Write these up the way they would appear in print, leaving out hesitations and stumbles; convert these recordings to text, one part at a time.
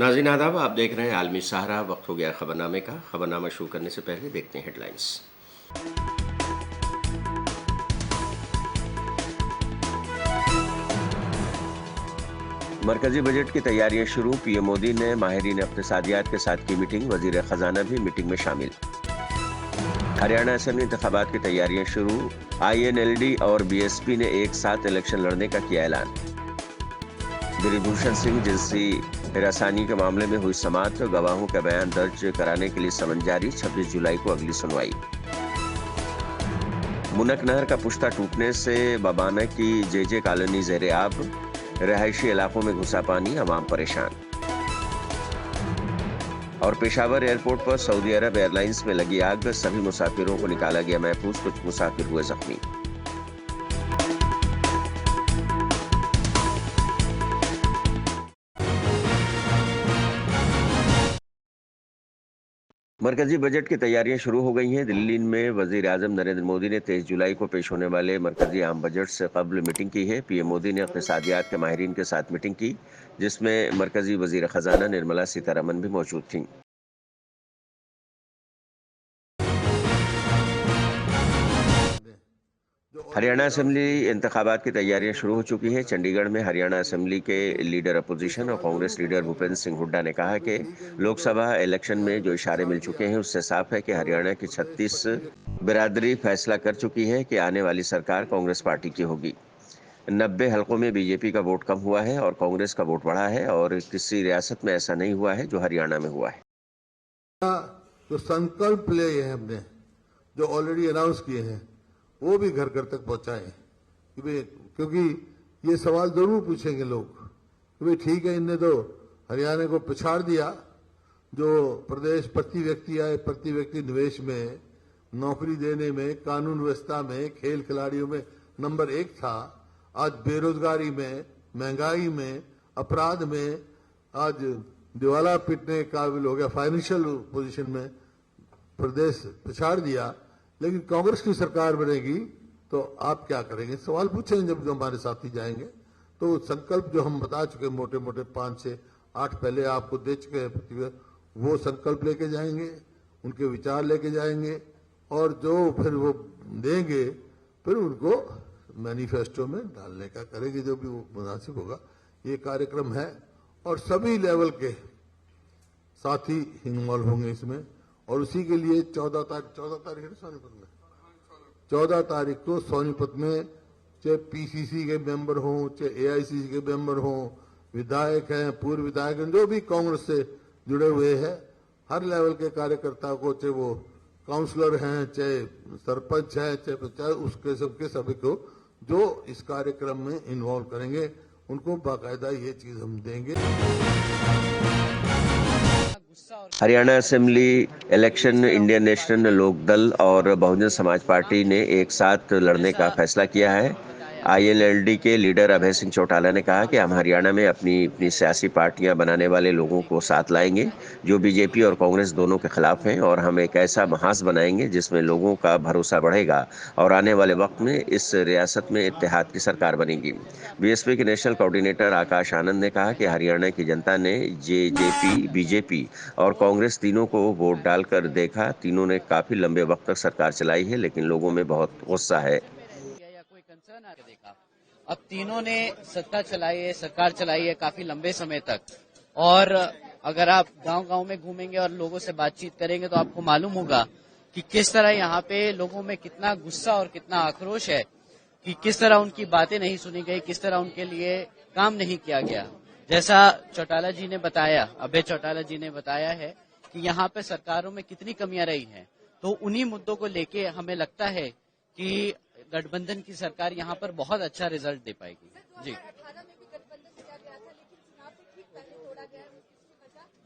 नाज़रीन आदाब, आप देख रहे हैं आलमी सहारा। वक्त हो गया खबरनामे का। खबरनामा शुरू करने से पहले देखते हैं हेडलाइंस। मरकजी बजट की तैयारियां शुरू। पीएम मोदी ने माहिरीन इक़्तिसादियात के साथ की मीटिंग। वजीर खजाना भी मीटिंग में शामिल। हरियाणा असेंबली इंतखाबात की तैयारियां शुरू। INLD और BSP ने एक साथ इलेक्शन लड़ने का किया ऐलान। ब्रिजभूषण सिंह जिनसी हिरासानी के मामले में हुई समाअत। गवाहों का बयान दर्ज कराने के लिए समन जारी। 26 जुलाई को अगली सुनवाई। मुनक नहर का पुश्ता टूटने से बबाना की JJ कॉलोनी ज़ेरे आब। रहायशी इलाकों में घुसा पानी, अवाम परेशान। और पेशावर एयरपोर्ट पर सऊदी अरब एयरलाइंस में लगी आग। सभी मुसाफिरों को निकाला गया महफूज। कुछ मुसाफिर हुए जख्मी। मरकजी बजट की तैयारियां शुरू हो गई हैं। दिल्ली में वजीर आजम नरेंद्र मोदी ने 23 जुलाई को पेश होने वाले मरकजी आम बजट से कबल मीटिंग की है। पीएम मोदी ने इक़्तिसादियात के माहिरीन के साथ मीटिंग की, जिसमें मरकजी वजीर खजाना निर्मला सीतारमन भी मौजूद थीं। हरियाणा असेंबली इंतखाबात की तैयारियां शुरू हो चुकी हैं। चंडीगढ़ में हरियाणा असेंबली के लीडर अपोजिशन और कांग्रेस लीडर भूपेंद्र सिंह हुड्डा ने कहा कि लोकसभा इलेक्शन में जो इशारे मिल चुके हैं उससे साफ है कि हरियाणा की 36 बिरादरी फैसला कर चुकी है कि आने वाली सरकार कांग्रेस पार्टी की होगी। 90 हलकों में बीजेपी का वोट कम हुआ है और कांग्रेस का वोट बढ़ा है, और किसी रियासत में ऐसा नहीं हुआ है जो हरियाणा में हुआ है। जो संकल्प लिए हैं हमने, जो ऑलरेडी अनाउंस किए हैं, वो भी घर घर तक पहुंचाएं। क्योंकि ये सवाल जरूर पूछेंगे लोग कि भाई ठीक है, इनने तो हरियाणा को पिछाड़ दिया। जो प्रदेश प्रति व्यक्ति आए, प्रति व्यक्ति निवेश में, नौकरी देने में, कानून व्यवस्था में, खेल खिलाड़ियों में नंबर 1 था, आज बेरोजगारी में, महंगाई में, अपराध में, आज दिवाला पीटने के काबिल हो गया, फाइनेंशियल पोजीशन में प्रदेश पिछाड़ दिया। लेकिन कांग्रेस की सरकार बनेगी तो आप क्या करेंगे, सवाल पूछेंगे जब जो हमारे साथी जाएंगे। तो संकल्प जो हम बता चुके, मोटे मोटे 5 से 8 पहले आपको दे चुके हैं, वो संकल्प लेके जाएंगे, उनके विचार लेके जाएंगे, और जो फिर वो देंगे फिर उनको मैनिफेस्टो में डालने का करेंगे, जो भी वो मुनासिब होगा। ये कार्यक्रम है और सभी लेवल के साथी इन्वॉल्व होंगे इसमें। और उसी के लिए 14 तारीख है सोनीपत में, 14 तारीख को सोनीपत में चाहे PCC के मेंबर हों, चाहे AICC के मेंबर हों, विधायक हैं, पूर्व विधायक हैं, जो भी कांग्रेस से जुड़े हुए हैं, हर लेवल के कार्यकर्ता को, चाहे वो काउंसलर हैं, चाहे सरपंच हैं, चाहे उसके सबके सभी को जो इस कार्यक्रम में इन्वॉल्व करेंगे, उनको बाकायदा ये चीज हम देंगे। Haryana assembly election Indian National Lok Dal और बहुजन समाज पार्टी ने एक साथ लड़ने का फैसला किया है। INLD के लीडर अभय सिंह चौटाला ने कहा कि हम हरियाणा में अपनी अपनी सियासी पार्टियां बनाने वाले लोगों को साथ लाएंगे जो बीजेपी और कांग्रेस दोनों के खिलाफ हैं, और हम एक ऐसा महाज बनाएंगे जिसमें लोगों का भरोसा बढ़ेगा और आने वाले वक्त में इस रियासत में इत्तेहाद की सरकार बनेगी। BSP के नेशनल कोऑर्डिनेटर आकाश आनंद ने कहा कि हरियाणा की जनता ने JJP, BJP और कांग्रेस तीनों को वोट डालकर देखा। तीनों ने काफी लंबे वक्त तक सरकार चलाई है, लेकिन लोगों में बहुत गुस्सा है। अब तीनों ने सत्ता चलाई है, सरकार चलाई है काफी लंबे समय तक, और अगर आप गांव-गांव में घूमेंगे और लोगों से बातचीत करेंगे तो आपको मालूम होगा कि किस तरह यहाँ पे लोगों में कितना गुस्सा और कितना आक्रोश है, कि किस तरह उनकी बातें नहीं सुनी गई, किस तरह उनके लिए काम नहीं किया गया। जैसा चौटाला जी ने बताया, अभय चौटाला जी ने बताया है कि यहाँ पे सरकारों में कितनी कमियां रही हैं, तो उन्हीं मुद्दों को लेके हमें लगता है कि गठबंधन की सरकार यहाँ पर बहुत अच्छा रिजल्ट दे पाएगी। जी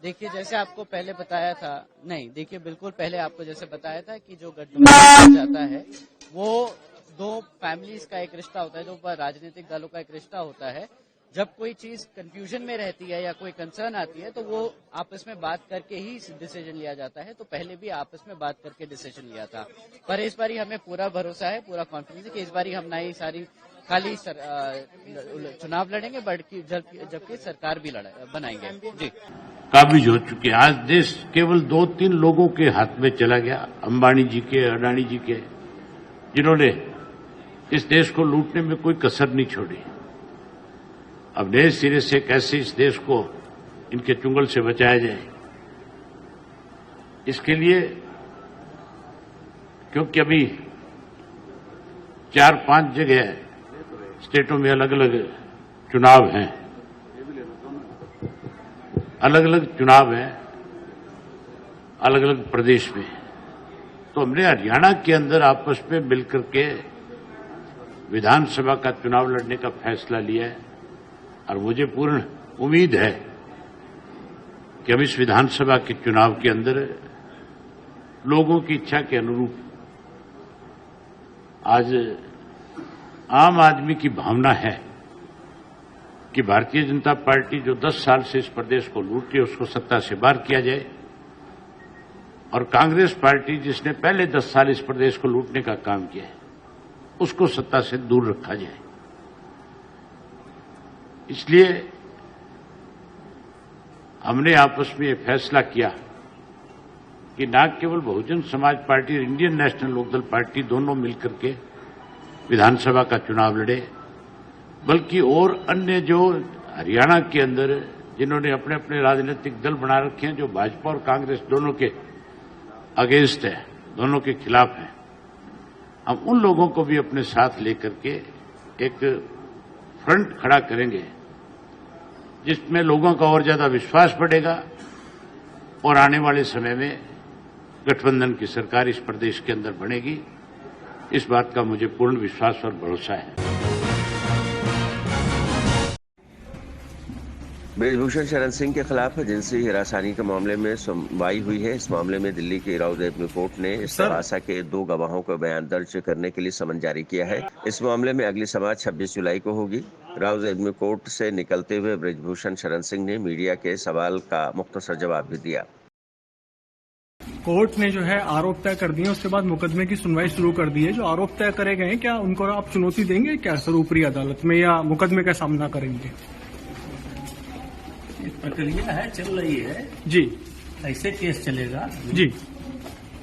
देखिए, जैसे आपको पहले बताया था, नहीं देखिए बिल्कुल पहले आपको जैसे बताया था कि जो गठबंधन जाता है वो दो फैमिलीज का एक रिश्ता होता है, दो राजनीतिक दलों का एक रिश्ता होता है। जब कोई चीज कंफ्यूजन में रहती है या कोई कंसर्न आती है तो वो आपस में बात करके ही डिसीजन लिया जाता है। तो पहले भी आपस में बात करके डिसीजन लिया था, पर इस बारी हमें पूरा भरोसा है, पूरा कॉन्फिडेंस है कि इस बारी हम नई सारी खाली चुनाव लड़ेंगे जबकि सरकार भी बनाएंगे। जी, काबिज हो चुके। आज देश केवल 2-3 लोगों के हाथ में चला गया, अंबानी जी के, अडानी जी के, जिन्होंने इस देश को लूटने में कोई कसर नहीं छोड़ी। अब नए सिरे से कैसे इस देश को इनके चुंगल से बचाया जाए, इसके लिए, क्योंकि अभी 4-5 जगह स्टेटों में अलग अलग चुनाव हैं, अलग अलग प्रदेश में, तो हमने हरियाणा के अंदर आपस में मिलकर के विधानसभा का चुनाव लड़ने का फैसला लिया है। और मुझे पूर्ण उम्मीद है कि अब इस विधानसभा के चुनाव के अंदर लोगों की इच्छा के अनुरूप आज आम आदमी की भावना है कि भारतीय जनता पार्टी जो 10 साल से इस प्रदेश को लूट रही है उसको सत्ता से बाहर किया जाए, और कांग्रेस पार्टी जिसने पहले 10 साल इस प्रदेश को लूटने का काम किया है उसको सत्ता से दूर रखा जाए। इसलिए हमने आपस में यह फैसला किया कि न केवल बहुजन समाज पार्टी और इंडियन नेशनल लोकदल पार्टी दोनों मिलकर के विधानसभा का चुनाव लड़े, बल्कि और अन्य जो हरियाणा के अंदर जिन्होंने अपने अपने राजनीतिक दल बना रखे हैं, जो भाजपा और कांग्रेस दोनों के अगेंस्ट है, दोनों के खिलाफ है, हम उन लोगों को भी अपने साथ लेकर के एक फ्रंट खड़ा करेंगे जिसमें लोगों का और ज्यादा विश्वास बढ़ेगा और आने वाले समय में गठबंधन की सरकार इस प्रदेश के अंदर बनेगी। इस बात का मुझे पूर्ण विश्वास और भरोसा है। ब्रिजभूषण शरण सिंह के खिलाफ जिनसी हिरासनी के मामले में सुनवाई हुई है। इस मामले में दिल्ली की राउज एवेन्यू कोर्ट ने इस्तगासा के 2 गवाहों का बयान दर्ज करने के लिए समन जारी किया है। इस मामले में अगली समाअत 26 जुलाई को होगी। राउज एवेन्यू कोर्ट से निकलते हुए ब्रिजभूषण शरण सिंह ने मीडिया के सवाल का मुख्तसर जवाब भी दिया। कोर्ट ने जो है आरोप तय कर दिए, उसके बाद मुकदमे की सुनवाई शुरू कर दी है। जो आरोप तय करे गए हैं, क्या उनको आप चुनौती देंगे क्या सर ऊपरी अदालत में, या मुकदमे का सामना करेंगे? प्रक्रिया है, चल रही है जी, ऐसे केस चलेगा जी,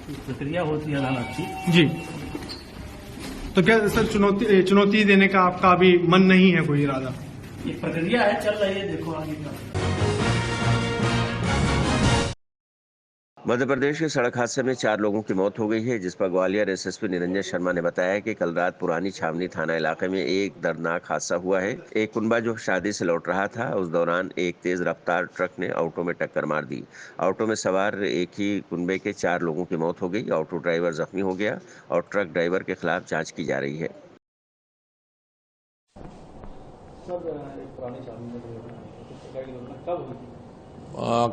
प्रक्रिया होती है अदालत की जी। तो क्या सर चुनौती देने का आपका अभी मन नहीं है, कोई इरादा? ये प्रक्रिया है, चल रही है, देखो आगे का। मध्य प्रदेश के सड़क हादसे में 4 लोगों की मौत हो गई है, जिस पर ग्वालियर एसएसपी निरंजन शर्मा ने बताया कि कल रात पुरानी छावनी थाना इलाके में एक दर्दनाक हादसा हुआ है। एक कुनबा जो शादी से लौट रहा था, उस दौरान एक तेज रफ्तार ट्रक ने ऑटो में टक्कर मार दी। ऑटो में सवार एक ही कुनबे के 4 लोगों की मौत हो गई। ऑटो ड्राइवर जख्मी हो गया और ट्रक ड्राइवर के खिलाफ जांच की जा रही है।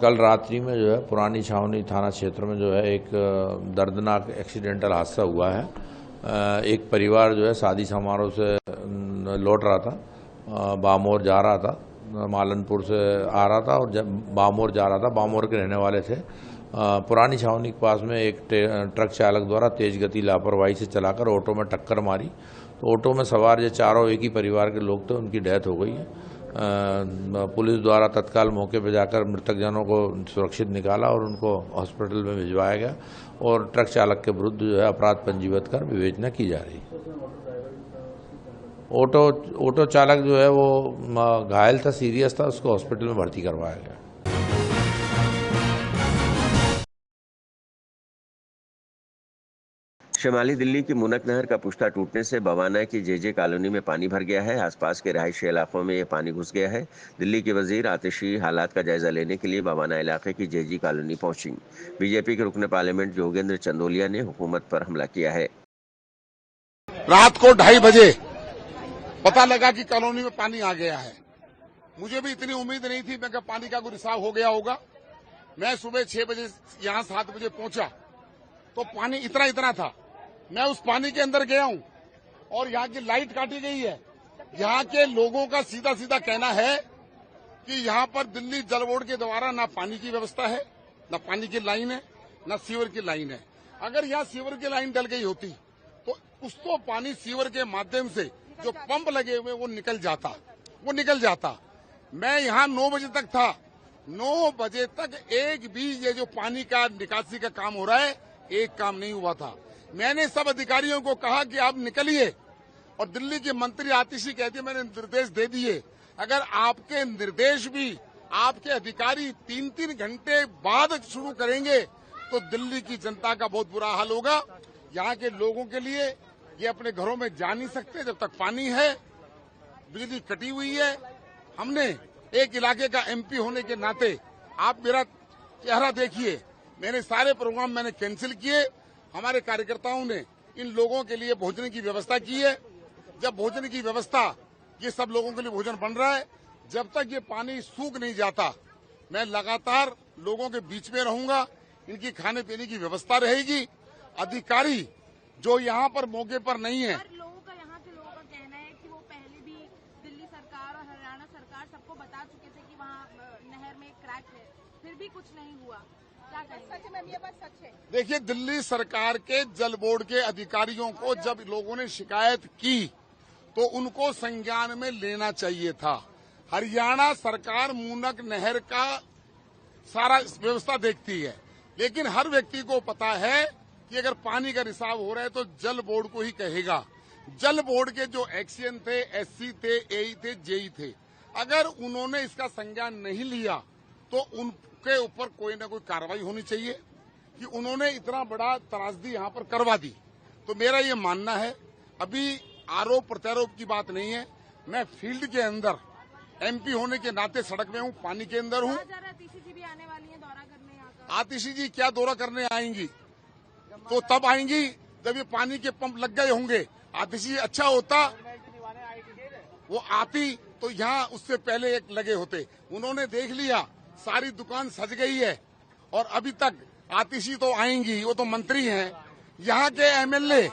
कल रात्रि में जो है पुरानी छावनी थाना क्षेत्र में जो है एक दर्दनाक एक्सीडेंटल हादसा हुआ है। एक परिवार जो है शादी समारोह से लौट रहा था, बामोर जा रहा था, मालनपुर से आ रहा था और बामोर जा रहा था, बामोर के रहने वाले थे। पुरानी छावनी के पास में एक ट्रक चालक द्वारा तेज गति लापरवाही से चलाकर ऑटो में टक्कर मारी, तो ऑटो में सवार जो चारों एक ही परिवार के लोग थे, उनकी डेथ हो गई है। पुलिस द्वारा तत्काल मौके पर जाकर मृतक जनों को सुरक्षित निकाला और उनको हॉस्पिटल में भिजवाया गया और ट्रक चालक के विरुद्ध जो है अपराध पंजीबद्ध कर विवेचना की जा रही है। ऑटो चालक जो है वो घायल था, सीरियस था, उसको हॉस्पिटल में भर्ती करवाया गया। शिमाली दिल्ली की मुनक नहर का पुश्ता टूटने से बवाना की जेजे कॉलोनी में पानी भर गया है। आसपास के रहायशी इलाकों में यह पानी घुस गया है। दिल्ली के वजीर आतिशी हालात का जायजा लेने के लिए बवाना इलाके की जेजी कॉलोनी पहुंची। बीजेपी के रुकने पार्लियामेंट योगेंद्र चंदोलिया ने हुकूमत पर हमला किया है। रात को 2:30 बजे पता लगा कि कॉलोनी में पानी आ गया है। मुझे भी इतनी उम्मीद नहीं थी, मैं पानी का कोई रिसाव हो गया होगा। मैं सुबह 6 बजे यहाँ 7 बजे पहुंचा तो पानी इतना था। मैं उस पानी के अंदर गया हूं और यहाँ की लाइट काटी गई है। यहाँ के लोगों का सीधा सीधा कहना है कि यहाँ पर दिल्ली जल बोर्ड के द्वारा ना पानी की व्यवस्था है, ना पानी की लाइन है, ना सीवर की लाइन है। अगर यहाँ सीवर की लाइन डल गई होती तो उसको पानी सीवर के माध्यम से जो पंप लगे हुए वो निकल जाता। मैं यहाँ 9 बजे तक था, 9 बजे तक एक भी ये जो पानी का निकासी का काम हो रहा है, एक काम नहीं हुआ था। मैंने सब अधिकारियों को कहा कि आप निकलिए, और दिल्ली के मंत्री आतिशी कहती है मैंने निर्देश दे दिए। अगर आपके निर्देश भी आपके अधिकारी 3-3 घंटे बाद शुरू करेंगे तो दिल्ली की जनता का बहुत बुरा हाल होगा। यहाँ के लोगों के लिए ये अपने घरों में जा नहीं सकते जब तक पानी है, बिजली कटी हुई है। हमने एक इलाके का एमपी होने के नाते, आप मेरा चेहरा देखिए, मैंने सारे प्रोग्राम मैंने कैंसिल किए। हमारे कार्यकर्ताओं ने इन लोगों के लिए भोजन की व्यवस्था की है। जब भोजन की व्यवस्था, ये सब लोगों के लिए भोजन बन रहा है, जब तक ये पानी सूख नहीं जाता मैं लगातार लोगों के बीच में रहूंगा। इनकी खाने पीने की व्यवस्था रहेगी। अधिकारी जो यहाँ पर मौके पर नहीं है, यहाँ के लोगों का कहना है कि वो पहले भी दिल्ली सरकार और हरियाणा सरकार सबको बता चुके थे कि वहाँ नहर में क्रैक है, फिर भी कुछ नहीं हुआ। क्या सच में ये बात सच है? देखिए, दिल्ली सरकार के जल बोर्ड के अधिकारियों को जब लोगों ने शिकायत की तो उनको संज्ञान में लेना चाहिए था। हरियाणा सरकार मूनक नहर का सारा व्यवस्था देखती है, लेकिन हर व्यक्ति को पता है कि अगर पानी का रिसाव हो रहा है तो जल बोर्ड को ही कहेगा। जल बोर्ड के जो एक्सीएन थे, एससी थे, एई थे, जेई थे, अगर उन्होंने इसका संज्ञान नहीं लिया तो उनके ऊपर कोई न कोई कार्रवाई होनी चाहिए कि उन्होंने इतना बड़ा त्रासदी यहाँ पर करवा दी। तो मेरा ये मानना है, अभी आरोप प्रत्यारोप की बात नहीं है। मैं फील्ड के अंदर एमपी होने के नाते सड़क में हूँ, पानी के अंदर हूँ। आतिशी जी भी आने वाली है दौरा करने यहाँ का। आतिशी जी क्या दौरा करने आएंगी? तो तब आएंगी जब ये पानी के पंप लग गए होंगे। आतिशी अच्छा होता वो आती तो यहाँ उससे पहले एक लगे होते। उन्होंने देख लिया सारी दुकान सज गई है, और अभी तक आतिशी तो आएंगी, वो तो मंत्री हैं। यहाँ के एमएलए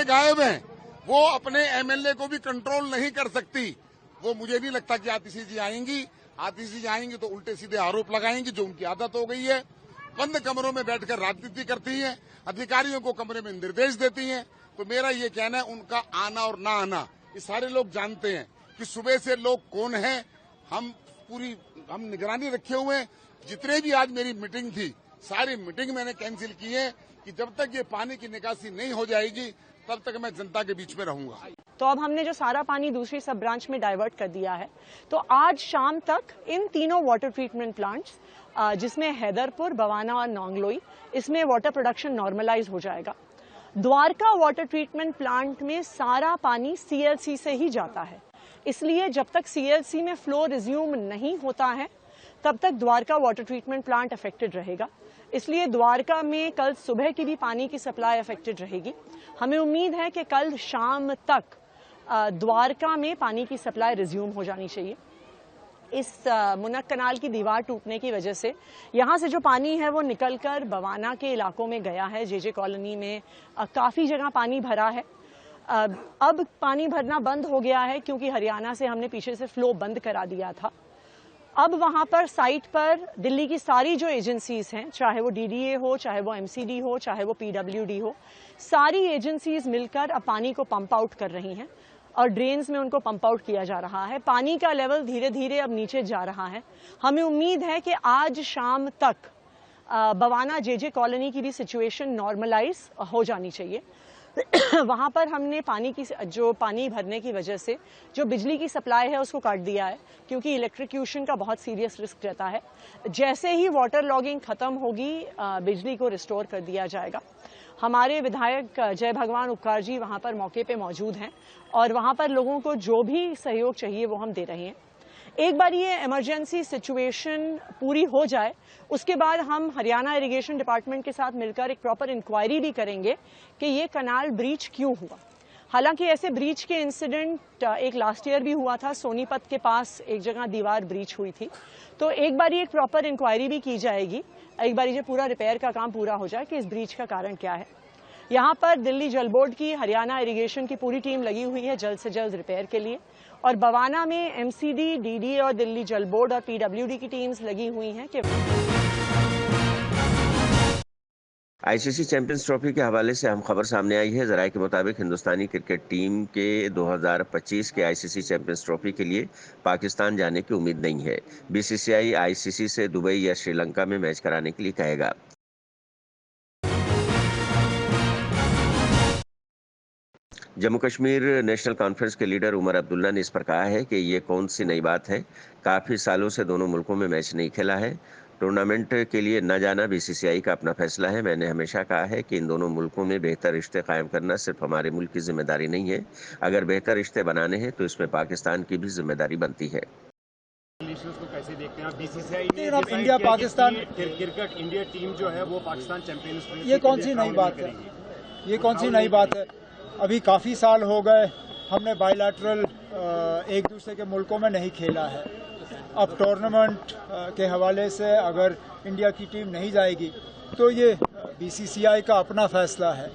गायब हैं। वो अपने एमएलए को भी कंट्रोल नहीं कर सकती। वो मुझे नहीं लगता कि आतिशी जी आएंगी। आतिशी जी आएंगी तो उल्टे सीधे आरोप लगाएंगी, जो उनकी आदत हो गई है। बंद कमरों में बैठकर राजनीति करती हैं, अधिकारियों को कमरे में निर्देश देती हैं। तो मेरा ये कहना है, उनका आना और ना आना ये सारे लोग जानते हैं कि सुबह से लोग कौन हैं। हम निगरानी रखे हुए हैं। जितने भी आज मेरी मीटिंग थी, सारी मीटिंग मैंने कैंसिल की है कि जब तक ये पानी की निकासी नहीं हो जाएगी तब तक मैं जनता के बीच में रहूंगा। तो अब हमने जो सारा पानी दूसरी सब ब्रांच में डाइवर्ट कर दिया है, तो आज शाम तक इन तीनों वाटर ट्रीटमेंट प्लांट्स, जिसमें हैदरपुर, बवाना और नोंगलोई, इसमें वाटर प्रोडक्शन नॉर्मलाइज हो जाएगा। द्वारका वाटर ट्रीटमेंट प्लांट में सारा पानी सीएलसी से ही जाता है, इसलिए जब तक सीएलसी में फ्लो रिज्यूम नहीं होता है तब तक Dwarka water treatment plant affected रहेगा। इसलिए द्वारका में कल सुबह की भी पानी की सप्लाई अफेक्टेड रहेगी। हमें उम्मीद है कि कल शाम तक द्वारका में पानी की सप्लाई रिज्यूम हो जानी चाहिए। इस मुनक कनाल की दीवार टूटने की वजह से यहाँ से जो पानी है वो निकलकर बवाना के इलाकों में गया है। जेजे कॉलोनी में काफ़ी जगह पानी भरा है। अब पानी भरना बंद हो गया है क्योंकि हरियाणा से हमने पीछे से फ्लो बंद करा दिया था। अब वहाँ पर साइट पर दिल्ली की सारी जो एजेंसीज हैं, चाहे वो डीडीए हो, चाहे वो एमसीडी हो, चाहे वो पीडब्ल्यूडी हो, सारी एजेंसीज मिलकर अब पानी को पंप आउट कर रही हैं और ड्रेन्स में उनको पंप आउट किया जा रहा है। पानी का लेवल धीरे धीरे अब नीचे जा रहा है। हमें उम्मीद है कि आज शाम तक बवाना जेजे कॉलोनी की भी सिचुएशन नॉर्मलाइज हो जानी चाहिए। वहाँ पर हमने पानी भरने की वजह से जो बिजली की सप्लाई है उसको काट दिया है, क्योंकि इलेक्ट्रिक्यूशन का बहुत सीरियस रिस्क रहता है। जैसे ही वाटर लॉगिंग खत्म होगी बिजली को रिस्टोर कर दिया जाएगा। हमारे विधायक जय भगवान उपकार जी वहाँ पर मौके पे मौजूद हैं और वहाँ पर लोगों को जो भी सहयोग चाहिए वो हम दे रहे हैं। एक बार ये इमरजेंसी सिचुएशन पूरी हो जाए उसके बाद हम हरियाणा इरिगेशन डिपार्टमेंट के साथ मिलकर एक प्रॉपर इंक्वायरी भी करेंगे कि ये कनाल ब्रीच क्यों हुआ। हालांकि ऐसे ब्रीच के इंसिडेंट एक लास्ट ईयर भी हुआ था, सोनीपत के पास एक जगह दीवार ब्रीच हुई थी। तो एक बार ये एक प्रॉपर इंक्वायरी भी की जाएगी, एक बार ये पूरा रिपेयर का काम पूरा हो जाए कि इस ब्रीच का कारण क्या है। यहाँ पर दिल्ली जल बोर्ड की, हरियाणा इरिगेशन की पूरी टीम लगी हुई है जल्द से जल्द रिपेयर के लिए, और बवाना में एमसीडी, डीडीए और दिल्ली जल बोर्ड और पीडब्ल्यूडी की टीम्स लगी हुई हैं कि आईसीसी चैंपियंस ट्रॉफी के हवाले से अहम खबर सामने आई है। जराये के मुताबिक हिंदुस्तानी क्रिकेट टीम के 2025 के आईसीसी चैंपियंस ट्रॉफी के लिए पाकिस्तान जाने की उम्मीद नहीं है। बीसीसीआई आईसीसी से दुबई या श्रीलंका में मैच कराने के लिए कहेगा। जम्मू कश्मीर नेशनल कॉन्फ्रेंस के लीडर उमर अब्दुल्ला ने इस पर कहा है कि ये कौन सी नई बात है। काफ़ी सालों से दोनों मुल्कों में मैच नहीं खेला है। टूर्नामेंट के लिए न जाना बीसीसीआई का अपना फैसला है। मैंने हमेशा कहा है कि इन दोनों मुल्कों में बेहतर रिश्ते कायम करना सिर्फ हमारे मुल्क की जिम्मेदारी नहीं है। अगर बेहतर रिश्ते बनाने हैं तो इसमें पाकिस्तान की भी जिम्मेदारी बनती है। को कैसे देखते हैं आप? बीसीसीआई ने अब India Pakistan cricket India team जो है वो पाकिस्तान चैंपियंस ये कौन सी नई बात है? ये कौन सी नई बात है? अभी काफ़ी साल हो गए हमने बायलैटरल एक दूसरे के मुल्कों में नहीं खेला है। अब टूर्नामेंट के हवाले से अगर इंडिया की टीम नहीं जाएगी तो ये बीसीसीआई का अपना फैसला है।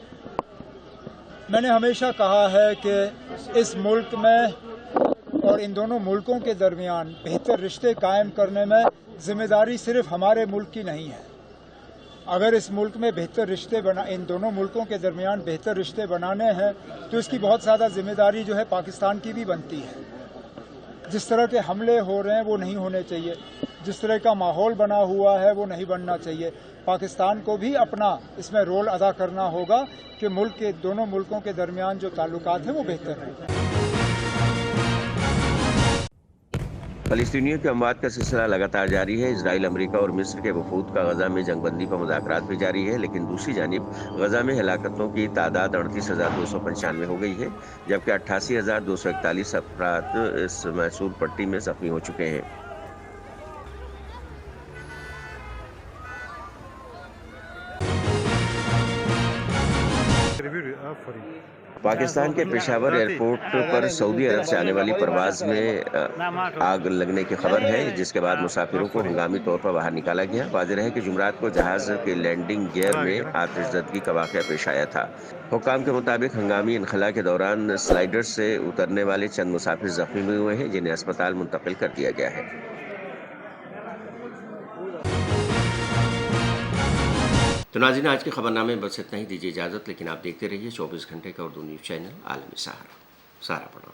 मैंने हमेशा कहा है कि इस मुल्क में और इन दोनों मुल्कों के दरमियान बेहतर रिश्ते कायम करने में जिम्मेदारी सिर्फ हमारे मुल्क की नहीं है। अगर इस मुल्क में बेहतर रिश्ते इन दोनों मुल्कों के दरमियान बेहतर रिश्ते बनाने हैं तो इसकी बहुत ज़्यादा जिम्मेदारी जो है पाकिस्तान की भी बनती है। जिस तरह के हमले हो रहे हैं वो नहीं होने चाहिए, जिस तरह का माहौल बना हुआ है वो नहीं बनना चाहिए। पाकिस्तान को भी अपना इसमें रोल अदा करना होगा कि मुल्क के दोनों मुल्कों के दरमियान जो ताल्लुकात हैं वो बेहतर रहें। फलस्तीनियों के अमवात का सिलसिला लगातार जारी है। इजराइल, अमेरिका और मिस्र के वफूद का गजा में जंगबंदी पर मुज़ाकरात भी जारी है, लेकिन दूसरी जानिब गजा में हलाकतों की तादाद 38,295 हो गई है, जबकि 88,241 अफराद इस महसूर पट्टी में जख्मी हो चुके हैं। पाकिस्तान के पेशावर एयरपोर्ट पर सऊदी अरब से आने वाली परवाज में आग लगने की खबर है, जिसके बाद मुसाफिरों को हंगामी तौर पर बाहर निकाला गया। वाज़ेह है कि जुमरात को जहाज के लैंडिंग गियर में आतिशज़दगी का वाक़या पेश आया था। हुक्काम के मुताबिक हंगामी इनखला के दौरान स्लाइडर से उतरने वाले चंद मुसाफिर जख्मी भी हुए हैं, जिन्हें अस्पताल मुंतकिल कर दिया गया है। तो नाज़रीन, आज के खबरनामे में बस इतना ही। दीजिए इजाज़त, लेकिन आप देखते रहिए 24 घंटे का उर्दू न्यूज़ चैनल आलमी सहारा। सहारा पढ़ो।